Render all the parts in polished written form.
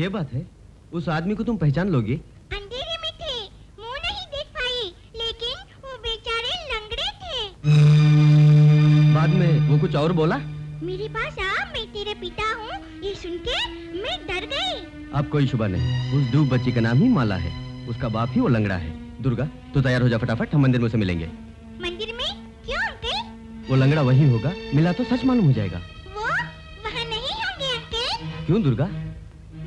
ये बात है। उस आदमी को तुम पहचान लोगे? अंधेरे में थे, मुंह नहीं देख पाई, लेकिन वो बेचारे लंगड़े थे। बाद में वो कुछ और बोला? मेरे पास आ, मैं तेरे पिता हूँ, ये सुन के मैं डर गई। अब कोई शुबा नहीं, उस दूब बच्ची का नाम ही माला है, उसका बाप ही वो लंगड़ा है। दुर्गा तू तैयार हो जा फटाफट, हम मंदिर में उसे मिलेंगे। मंदिर में? क्यों अंकल? वो लंगड़ा वही होगा, मिला तो सच मालूम हो जाएगा। वो वहाँ नहीं होंगे अंकल। क्यों दुर्गा?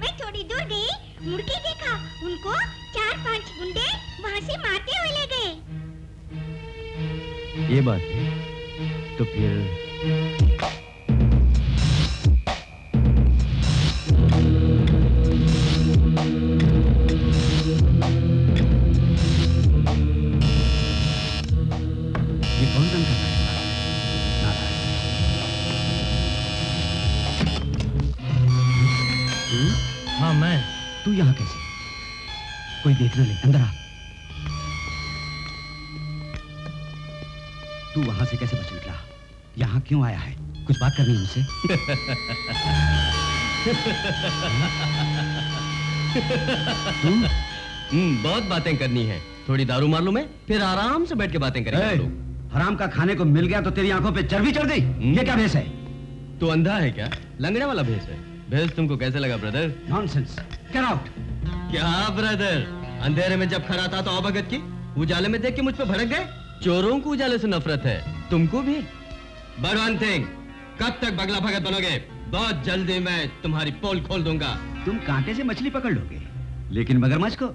मैं थोड़ी दूर गई, मुड़ के देखा, उनको 4-5 गुंडे वहाँ से मारते हुए ले गए। ये बात है, तो फिर हाँ मैं। तू यहाँ कैसे? कोई देख न ले, अंदर आ। तू वहां से कैसे बच निकला? यहाँ क्यों आया है? कुछ बात करनी है मुझसे? बहुत बातें करनी है। थोड़ी दारू मार लूं मैं, फिर आराम से बैठ के बातें करेंगे लोग। हराम का खाने को मिल गया तो तेरी आंखों पे चर्बी चढ़ गई। ये क्या भेष है? तू अंधा है क्या? लंगड़े वाला भेष है। भेष तुमको कैसे लगा ब्रदर? नॉनसेंस। Get out. क्या ब्रदर, अंधेरे में जब खड़ा था तो अवगत की, उजाले में देख के मुझ पे भड़क गए। चोरों को उजाले से नफरत है, तुमको भी। बट वन थिंग, कब तक बगला भगत बनोगे? बहुत जल्दी मैं तुम्हारी पोल खोल दूंगा। तुम कांटे से मछली पकड़ लोगे, लेकिन मगरमच्छ को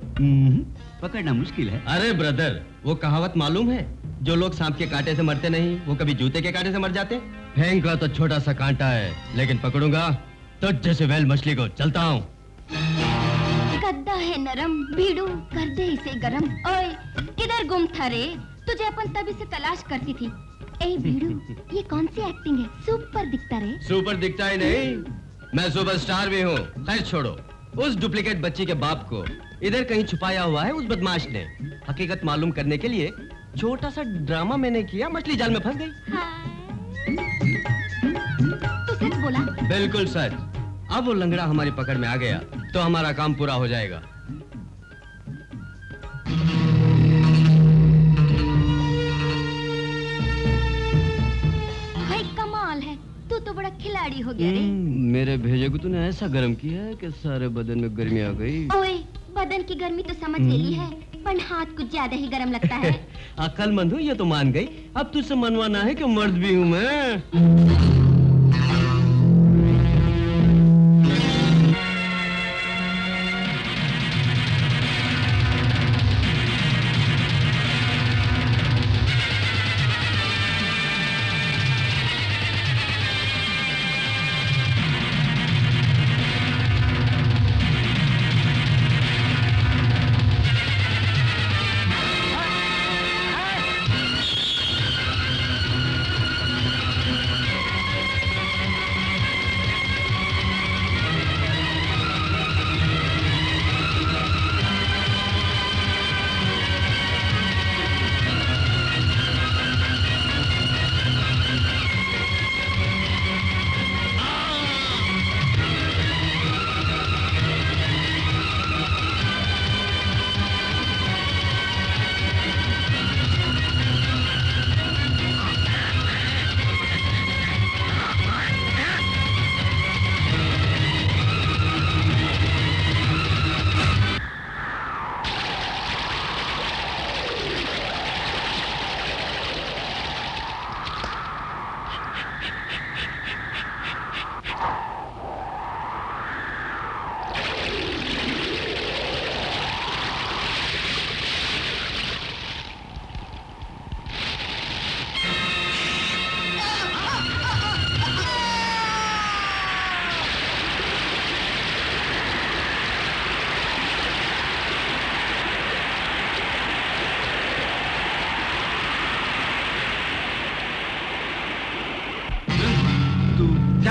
पकड़ना मुश्किल है। अरे ब्रदर, वो कहावत मालूम है, जो लोग सांप के कांटे से मरते नहीं, वो कभी जूते के कांटे से मर जाते। फेंका तो छोटा सा कांटा है, लेकिन पकड़ूंगा तो जैसे वेल मछली को। चलता हूँ। गद्दा है नरम, भीड़ू कर दे इसे गरम। ओए किधर गुम था रे? तुझे अपन तभी से तलाश करती थी। ए भीड़ू, ये कौन सी एक्टिंग है? सुपर दिखता रे। सुपर दिखता ही नहीं, मैं सुपरस्टार भी हूँ। खैर छोड़ो, उस डुप्लीकेट बच्ची के बाप को इधर कहीं छुपाया हुआ है उस बदमाश ने। हकीकत मालूम करने के लिए छोटा सा ड्रामा मैंने किया, मछली जाल में फंस गई। तू सच बोला? बिल्कुल सच। अब वो लंगड़ा हमारी पकड़ में आ गया तो हमारा काम पूरा हो जाएगा। भाई कमाल है, तू तो बड़ा खिलाड़ी हो गया रे। मेरे भेजे को तूने ऐसा गर्म किया है कि सारे बदन में गर्मी आ गई। ओए, बदन की गर्मी तो समझ लेली है, पर हाथ कुछ ज्यादा ही गर्म लगता है। अक्लमंद हूँ ये तो मान गई, अब तुझसे मनवाना है कि मर्द भी हूँ मैं।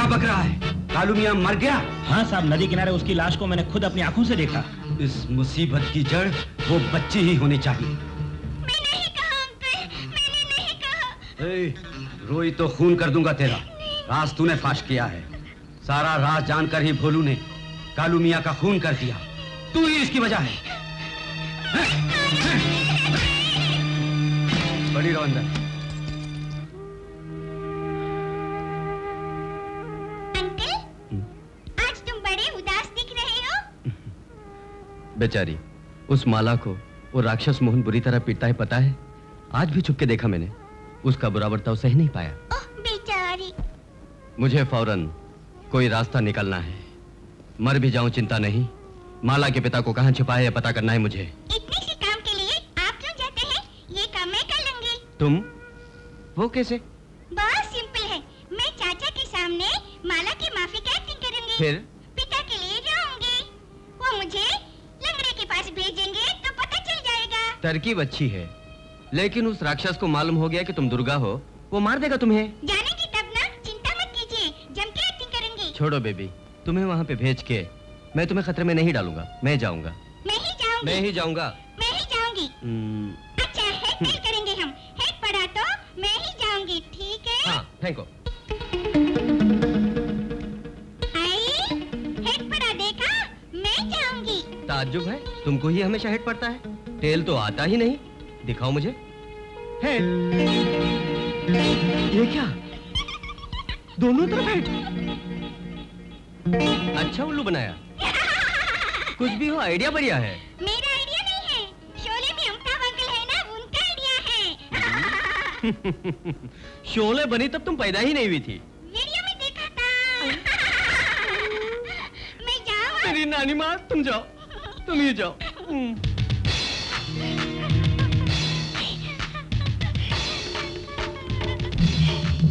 बक रहा है? कालू मियां मर गया? हाँ साहब, नदी किनारे उसकी लाश को मैंने खुद अपनी आंखों से देखा। इस मुसीबत की जड़ वो बच्ची ही होनी चाहिए। मैं नहीं कहा अंकल, मैंने नहीं कहा। रोई तो खून कर दूंगा तेरा। राज तूने फाश किया है, सारा राज जानकर ही भोलू ने कालू मियां का खून कर दिया। तू ही इसकी वजह है। बड़ी रहो अंदर। अंकल, आज तुम बड़े उदास दिख रहे हो। बेचारी, उस माला को वो राक्षस मोहन बुरी तरह पीटता है, पता है? आज भी छुप के देखा मैंने, उसका बुरा बर्ताव सह नहीं पाया। ओह बेचारी। मुझे फौरन कोई रास्ता निकलना है। मर भी जाऊं चिंता नहीं, माला के पिता को कहां छिपा है पता करना है मुझे। इतने से काम के लिए आप क्यों जाते हैं? ये काम मैं कर लूंगी। तुम? वो कैसे? बहुत सिंपल है। मैं चाचा के सामने माला की माफी की एक्टिंग करूंगी। फिर? पिता के लिए जाऊंगी। वो मुझे लंगड़े के पास भेजेंगे तो पता चल जाएगा। तरकीब अच्छी है, लेकिन उस राक्षस को मालूम हो गया कि तुम दुर्गा हो, वो मार देगा तुम्हें। जानेंगे तब ना, चिंता मत कीजिए, जम के एक्टिंग करेंगे। छोड़ो बेबी, तुम्हें वहाँ पे भेज के मैं तुम्हें खतरे में नहीं डालूंगा। मैं जाऊंगा। मैं ही जाऊंगी। मैं ही जाऊंगा। मैं ही जाऊंगी। अच्छा, हेड फेल करेंगे हम। हेड पड़ा तो मैं ही जाऊंगी, ठीक है? हाँ, फेंको। आई, हेड पड़ा देखा? मैं जाऊंगी। ताज्जुब है, तुमको ही हमेशा हेड पड़ता है, टेल तो आता ही नहीं। दिखाओ मुझे हेड। ये क्या? दोनों तरफ हेड। अच्छा उल्लू बनाया। कुछ भी हो, आइडिया बढ़िया है। मेरा आइडिया नहीं है, शोले में अमिताभ अंकल है ना, उनका आइडिया है। शोले बनी तब तुम पैदा ही नहीं हुई थी। वीडियो में देखा था। मैं जाऊँ? मेरी नानी माँ, तुम जाओ, तुम ही जाओ।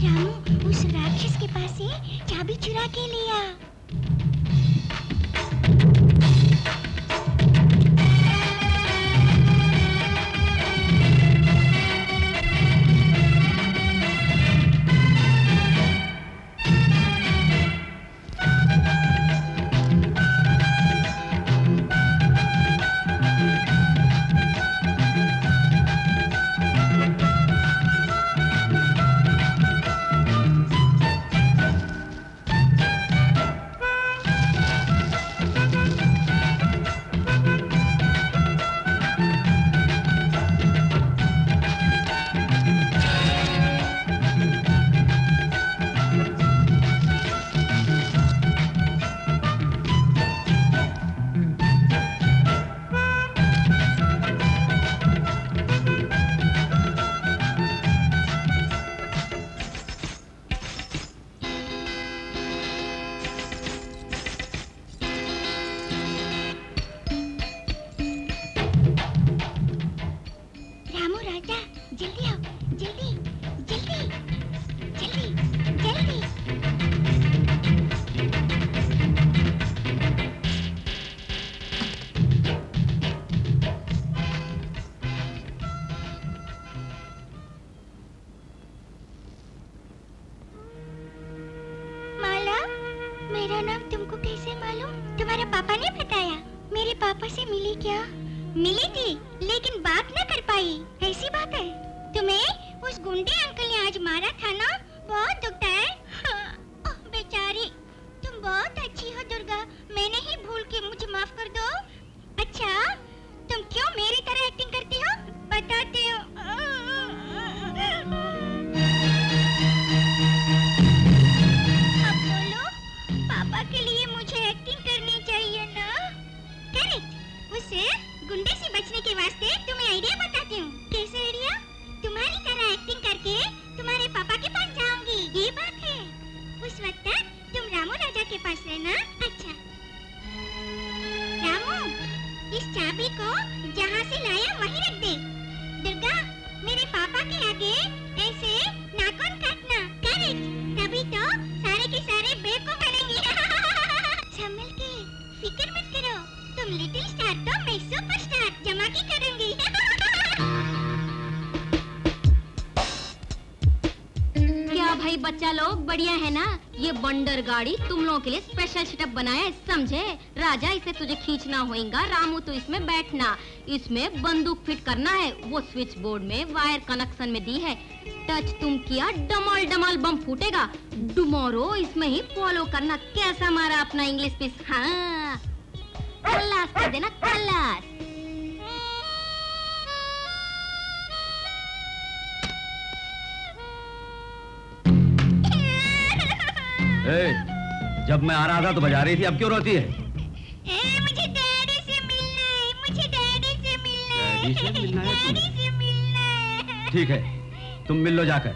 रामू उस राक्षस के पास से चाबी चुरा के लिया। मेरा नाम तुमको कैसे मालूम? तुम्हारे पापा ने बताया। मेरे पापा से मिली क्या? मिली थी, लेकिन बात न कर पाई। ऐसी बात है? तुम्हें उस गुंडे अंकल ने आज मारा था ना, बहुत दुखता है। हाँ, बेचारी, तुम बहुत अच्छी हो दुर्गा, मैंने ही भूल के, मुझे माफ कर दो। अच्छा, तुम क्यों मेरी तरह एक्टिंग करती हो? बताते हो। अब बोलो, पापा के लिए मुझे एक्टिंग करनी चाहिए ना? करेक्ट। उसे गुंडे से बचने के वास्ते तुम्हें आइडिया बताती हूँ। कैसे आइडिया? तुम्हारी तरह एक्टिंग करके तुम्हारे पापा के पास जाऊंगी, ये बात है। उस वक्त तक तुम रामू राजा के पास रहना। अच्छा रामू, इस चाबी को जहाँ से लाया वहीं रख दे। दुर्गा, मेरे पापा के आगे ऐसे नाखून काटना। करेक्ट, तभी तो सारे के सारे बेवकूफ बनेंगे। संभल के, फिक्र मत करो। तुम लिटिल स्टार तो मैं सुपरस्टार। जमा के बच्चा लोग बढ़िया है ना? ये बंडर गाड़ी तुम लोगों के लिए स्पेशल सेटअप बनाया है, समझे? राजा इसे तुझे खींचना होगा, रामू तो इसमें बैठना। इसमें बंदूक फिट करना है, वो स्विच बोर्ड में वायर कनेक्शन में दी है। टच तुम किया डमाल डमाल बम फूटेगा। टुमारो इसमें ही फॉलो करना। कैसा मारा अपना इंग्लिश पीस? हाँ, खल्लास कर देना, खल्लास। जब मैं आ रहा था तो बजा रही थी, अब क्यों रोती है? मुझे डैडी से मिलना है, मुझे डैडी से मिलना है। डैडी से मिलना है तुम्हें? डैडी से मिलना है। ठीक है, तुम मिल लो जाकर।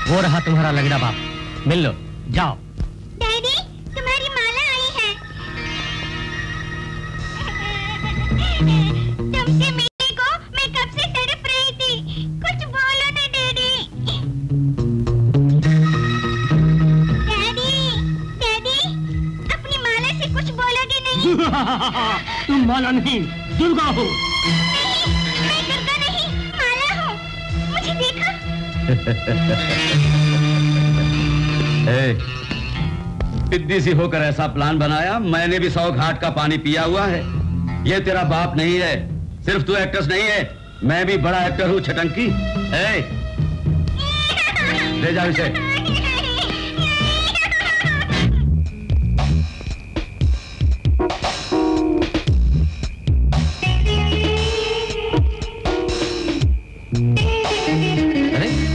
वो रहा तुम्हारा लगड़ा बाप, मिल लो, जाओ। डैडी, तुम्हारी माला आई है। तुमसे मिलने को मैं कब से तड़प रही थी। कुछ बोलो ना डैडी। डैडी, डैडी, अपनी माला से कुछ बोलोगे नहीं? तुम माला नहीं, दुर्गा हो। नहीं, मैं दुर्गा नहीं, माला हूँ। मुझे देखो। सिद्धि सी होकर ऐसा प्लान बनाया, मैंने भी 100 घाट का पानी पिया हुआ है। ये तेरा बाप नहीं है, सिर्फ तू एक्ट्रेस नहीं है, मैं भी बड़ा एक्टर हूँ छटंकी। ले जाओ इसे।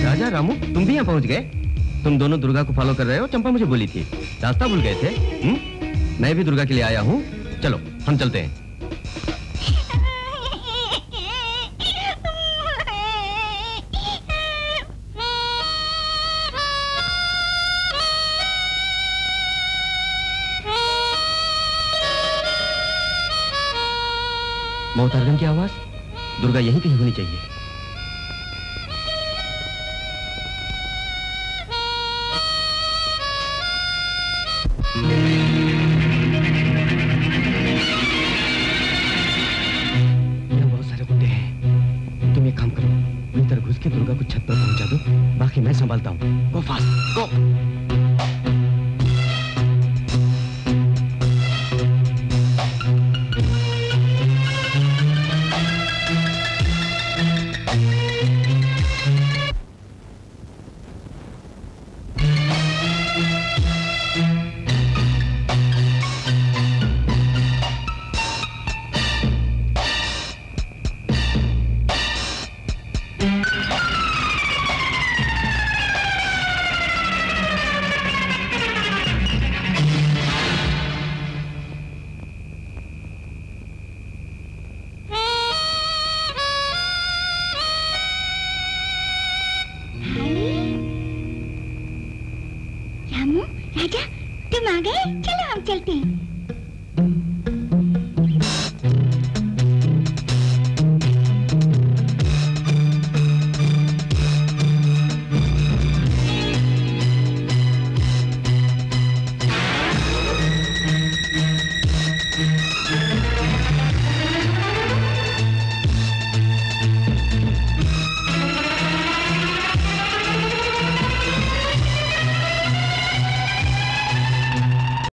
राजा रामू, तुम भी यहाँ पहुँच गए? तुम दोनों दुर्गा को फॉलो कर रहे हो? चंपा मुझे बोली थी, रास्ता भूल गए थे। मैं भी दुर्गा के लिए आया हूँ, चलो हम चलते हैं। मोहतारगन की आवाज, दुर्गा यहीं कहीं होनी चाहिए। दुर्गा को छत पर पहुंचा दो, बाकी मैं संभालता हूँ। गो फास्ट, गो। रामू, राजा, तुम आ गए? चलो हम चलते हैं।